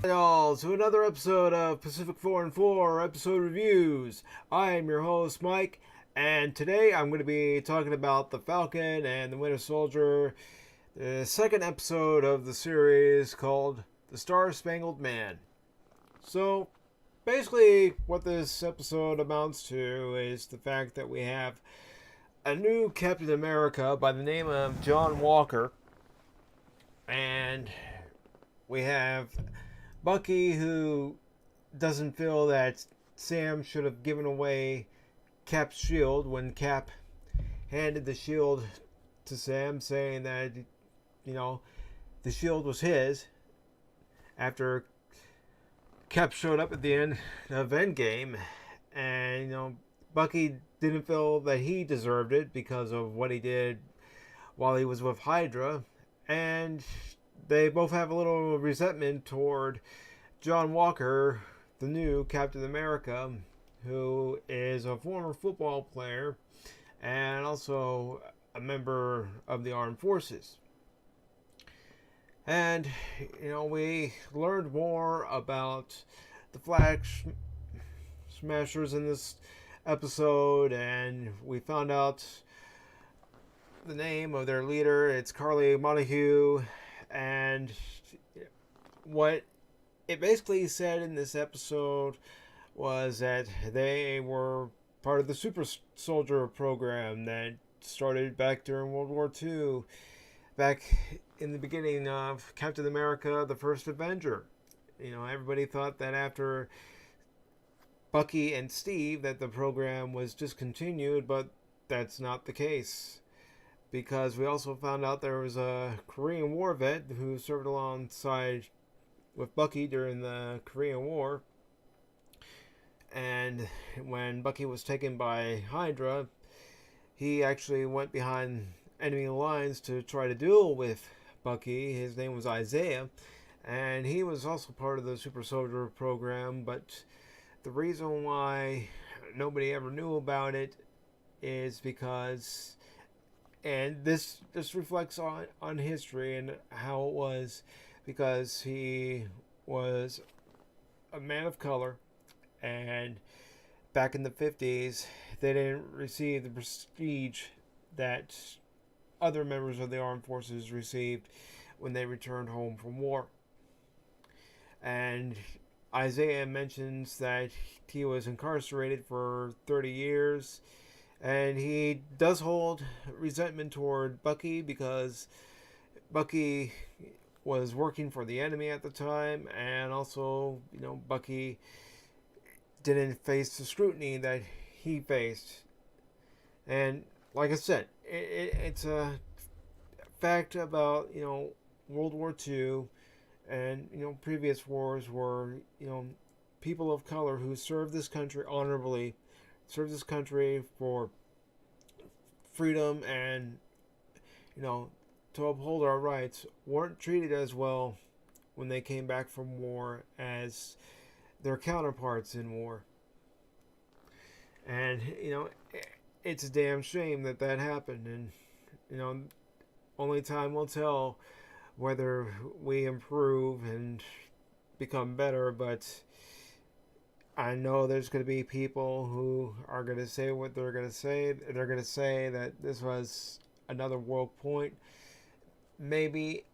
Y'all to another episode of Pacific 4 and 4 episode reviews. I am your host Mike, and today I'm going to be talking about the Falcon and the Winter Soldier, the second episode of the series called the Star-Spangled Man. So basically what this episode amounts to is the fact that we have a new Captain America by the name of John Walker, and we have Bucky, who doesn't feel that Sam should have given away Cap's shield when Cap handed the shield to Sam, saying that, the shield was his after Cap showed up at the end of Endgame. And, Bucky didn't feel that he deserved it because of what he did while he was with Hydra. And they both have a little resentment toward John Walker, the new Captain America, who is a former football player and also a member of the armed forces. And, we learned more about the Flag Smashers in this episode, and we found out the name of their leader. It's Carly Montague. And what it basically said in this episode was that they were part of the super soldier program that started back during World War II, back in the beginning of Captain America, the First Avenger. Everybody thought that after Bucky and Steve that the program was discontinued, but that's not the case. Because we also found out there was a Korean War vet who served alongside with Bucky during the Korean War. And when Bucky was taken by Hydra, he actually went behind enemy lines to try to duel with Bucky. His name was Isaiah, and he was also part of the Super Soldier program, but the reason why nobody ever knew about it is because, and this reflects on history and how it was, because he was a man of color, and back in the 50s they didn't receive the prestige that other members of the armed forces received when they returned home from war. And Isaiah mentions that he was incarcerated for 30 years. And he does hold resentment toward Bucky because Bucky was working for the enemy at the time, and also, Bucky didn't face the scrutiny that he faced. And like I said, it's a fact about, World War II and, previous wars where, people of color who served this country honorably, served this country for freedom and, to uphold our rights, weren't treated as well when they came back from war as their counterparts in war. And, it's a damn shame that happened. And, only time will tell whether we improve and become better, but I know there's going to be people who are going to say what they're going to say. They're going to say that this was another woke point. Maybe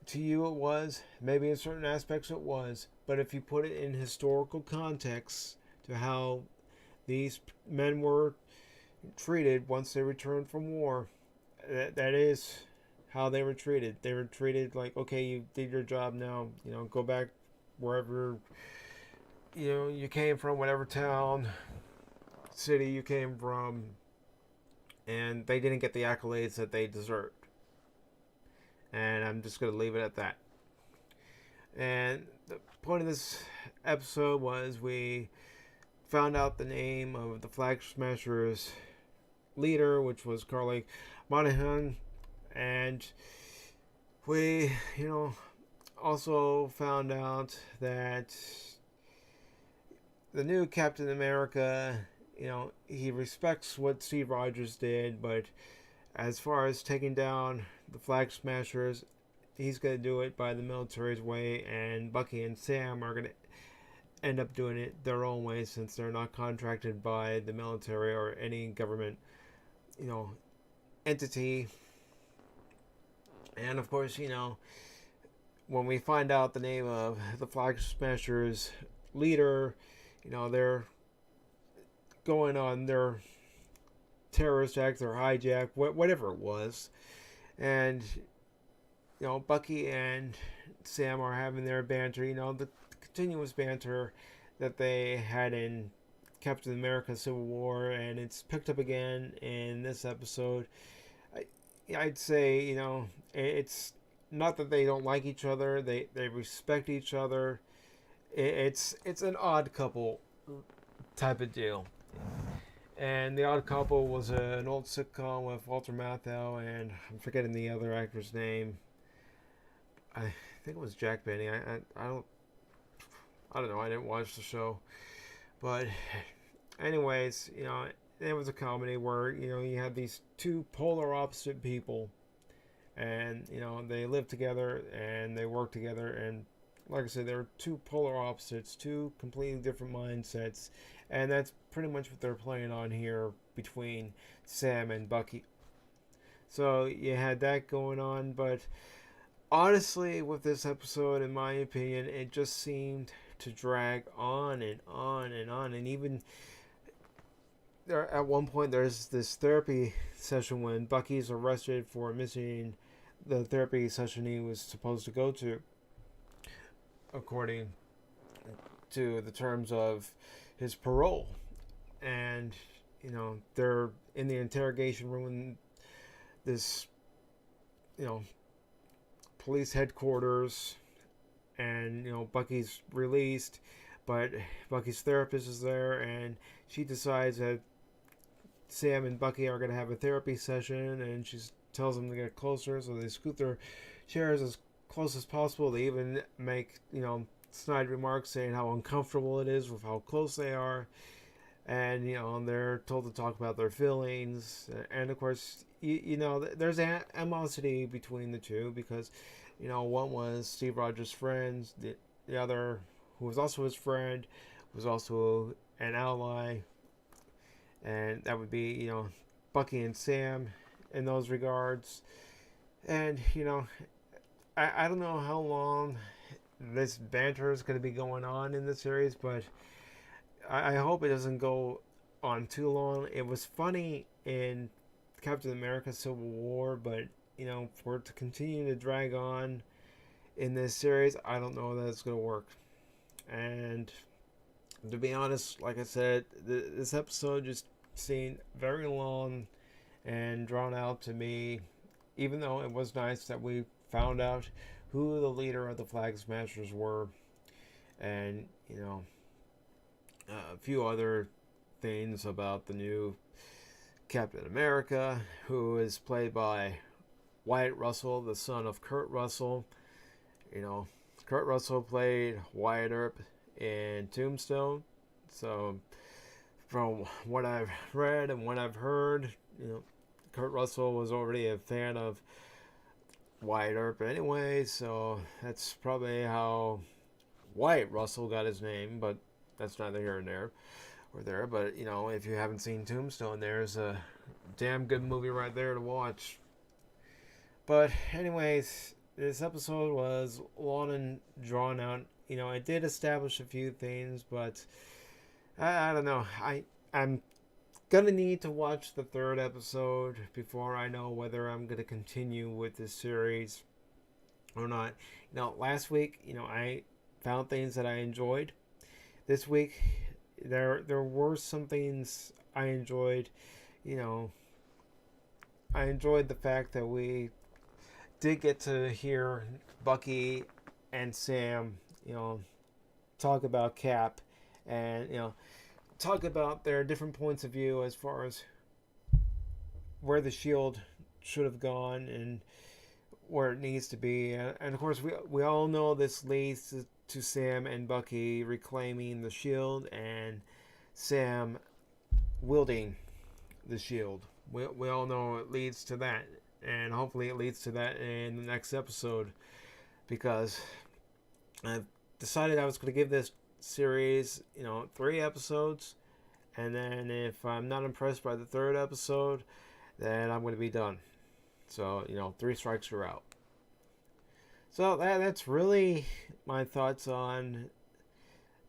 to you it was. Maybe in certain aspects it was. But if you put it in historical context to how these men were treated once they returned from war, that is how they were treated. They were treated like, okay, you did your job now. Go back wherever you came from, whatever town, city you came from, and they didn't get the accolades that they deserved. And I'm just going to leave it at that. And the point of this episode was we found out the name of the Flag Smashers leader, which was Carly Monaghan, and we, also found out that the new Captain America, he respects what Steve Rogers did, but as far as taking down the Flag Smashers, he's going to do it by the military's way, and Bucky and Sam are going to end up doing it their own way since they're not contracted by the military or any government, you know, entity. And of course, when we find out the name of the Flag Smashers leader, they're going on their terrorist act, their hijack, whatever it was. And, Bucky and Sam are having their banter, the continuous banter that they had in Captain America Civil War, and it's picked up again in this episode. I'd say, it's not that they don't like each other, they respect each other. It's an odd couple type of deal. And The Odd Couple was an old sitcom with Walter Matthau, and I'm forgetting the other actor's name. I think it was Jack Benny. I don't know. I didn't watch the show, but anyways, it was a comedy where you had these two polar opposite people, and they live together and they work together, and like I said, they're two polar opposites, two completely different mindsets, and that's pretty much what they're playing on here between Sam and Bucky. So you had that going on, but honestly, with this episode, in my opinion, it just seemed to drag on and on and on, and even there, at one point, there's this therapy session when Bucky's arrested for missing the therapy session he was supposed to go to, according to the terms of his parole. And they're in the interrogation room in this police headquarters, and Bucky's released, but Bucky's therapist is there, and she decides that Sam and Bucky are going to have a therapy session, and she tells them to get closer, so they scoot their chairs as close as possible. They even make snide remarks saying how uncomfortable it is with how close they are, and they're told to talk about their feelings, and of course there's animosity between the two because one was Steve Rogers' friend, the other, who was also his friend, was also an ally, and that would be Bucky and Sam in those regards. And I don't know how long this banter is going to be going on in the series, but I hope it doesn't go on too long. It was funny in Captain America Civil War, but for it to continue to drag on in this series, I don't know that it's going to work. And to be honest, like I said, this episode just seemed very long and drawn out to me, even though it was nice that we found out who the leader of the Flag Smashers were, and a few other things about the new Captain America, who is played by Wyatt Russell, the son of Kurt Russell. Kurt Russell played Wyatt Earp in Tombstone. So, from what I've read and what I've heard, Kurt Russell was already a fan of Wyatt Earp anyway, so that's probably how Wyatt Russell got his name, but that's neither here nor there. But if you haven't seen Tombstone, there's a damn good movie right there to watch. But anyways, this episode was long and drawn out. It did establish a few things, but I don't know. I'm gonna need to watch the third episode before I know whether I'm gonna continue with this series or not. Last week, I found things that I enjoyed. This week, there were some things I enjoyed. I enjoyed the fact that we did get to hear Bucky and Sam, talk about Cap, and talk about their different points of view as far as where the shield should have gone and where it needs to be. And of course, we all know this leads to Sam and Bucky reclaiming the shield and Sam wielding the shield. We all know it leads to that. and hopefully it leads to that in the next episode, because I've decided I was going to give this series, 3 episodes, and then if I'm not impressed by the 3rd episode, then I'm going to be done. So, 3 strikes you're out. So that's really my thoughts on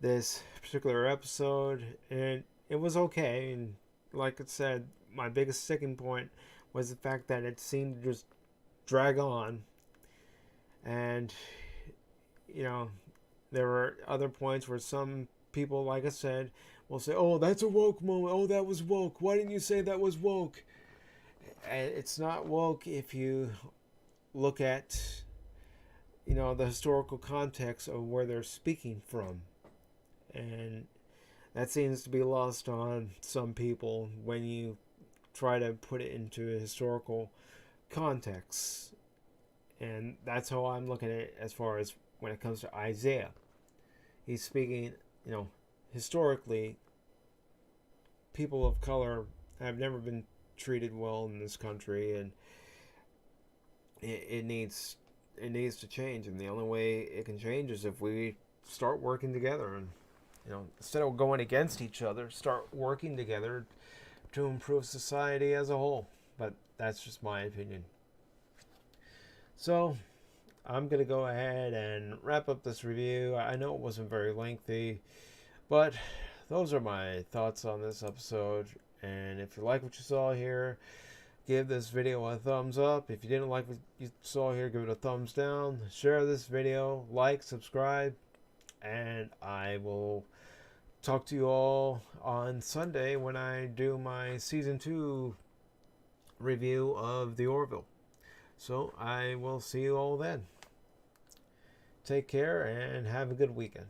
this particular episode, and it was okay. And like I said, my biggest sticking point was the fact that it seemed to just drag on, and there were other points where some people, like I said, will say, "Oh, that's a woke moment. Oh, that was woke. Why didn't you say that was woke?" And it's not woke if you look at the historical context of where they're speaking from. And that seems to be lost on some people when you try to put it into a historical context. And that's how I'm looking at it as far as when it comes to Isaiah. He's speaking, historically, people of color have never been treated well in this country, and it needs to change. And the only way it can change is if we start working together, and instead of going against each other, start working together to improve society as a whole. But that's just my opinion. So I'm going to go ahead and wrap up this review. I know it wasn't very lengthy, but those are my thoughts on this episode. And if you like what you saw here, give this video a thumbs up. If you didn't like what you saw here, give it a thumbs down. Share this video, like, subscribe, and I will talk to you all on Sunday when I do my Season 2 review of The Orville. So I will see you all then. Take care and have a good weekend.